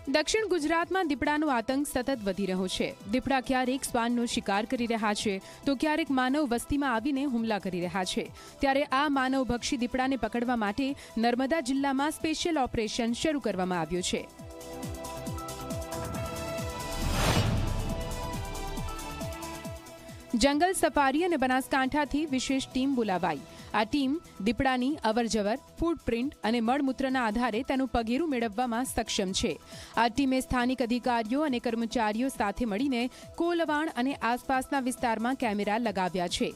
દક્ષિણ ગુજરાતમાં દીપડાનો આતંક સતત વધી રહ્યો છે। દીપડા ક્યારેક શ્વાનનો શિકાર કરી રહ્યા છે તો ક્યારેક માનવ વસ્તીમાં આવીને હુમલા કરી રહ્યા છે। ત્યારે આ માનવભક્ષી દીપડાને પકડવા માટે નર્મદા જિલ્લામાં સ્પેશિયલ ઓપરેશન શરૂ કરવામાં આવ્યું છે। જંગલ સફારી અને બનાસકાંઠાથી વિશેષ ટીમ બોલાવાઈ। આ ટીમ દીપડાની અવરજવર, ફૂટપ્રિન્ટ અને મળમૂત્રના આધારે તેનું પગેરું મેળવવામાં સક્ષમ છે। આ ટીમે સ્થાનિક અધિકારીઓ અને કર્મચારીઓ સાથે મળીને કોલવાણ અને આસપાસના વિસ્તારમાં કેમેરા લગાવ્યા છે।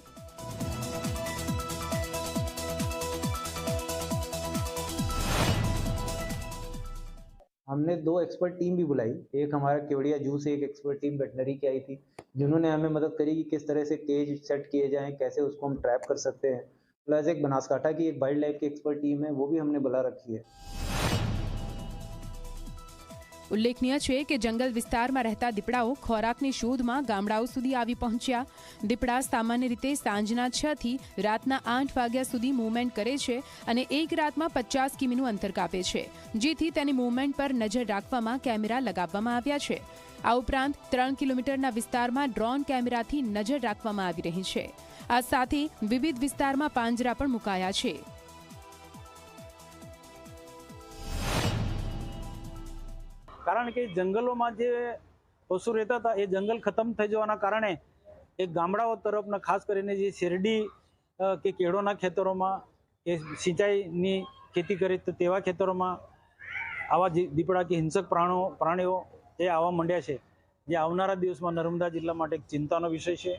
हमने 2 एक्सपर्ट टीम भी बुलाई। एक हमारा केवड़िया जू से एक एक्सपर्ट टीम वेटनरी की आई थी, जिन्होंने हमें मदद करी कि किस तरह से केज सेट किए जाएं, कैसे उसको हम ट्रैप कर सकते हैं। प्लस एक बनासकांठा की एक वाइल्ड लाइफ की एक्सपर्ट टीम है, वो भी हमने बुला रखी है। ઉલ્લેખનીય છે કે જંગલ વિસ્તારમાં રહેતા દીપડાઓ ખોરાકની શોધમાં ગામડાઓ સુધી આવી પહોંચ્યા। દીપડા સામાન્ય રીતે સાંજના 6 થી રાતના 8 વાગ્યા સુધી મૂવમેન્ટ કરે છે અને એક રાતમાં 50 કિમીનું અંતર કાપે છે, જેથી તેની મૂવમેન્ટ પર નજર રાખવામાં કેમેરા લગાવવામાં આવ્યા છે। આ ઉપરાંત 3 કિલોમીટરના વિસ્તારમાં ડ્રોન કેમેરાથી નજર રાખવામાં આવી રહી છે। આ સાથે વિવિધ વિસ્તારમાં પાંજરા પણ મુકાયા છે। કારણ કે જંગલોમાં જે પશુ રહેતા હતા એ જંગલ ખતમ થઈ જવાના કારણે એ ગામડાઓ તરફના ખાસ કરીને જે શેરડી કે કેળોના ખેતરોમાં કે સિંચાઈની ખેતી કરે તો તેવા ખેતરોમાં આવા દીપડા કે હિંસક પ્રાણીઓ એ આવવા માંડ્યા છે, જે આવનારા દિવસમાં નર્મદા જિલ્લા માટે એક ચિંતાનો વિષય છે।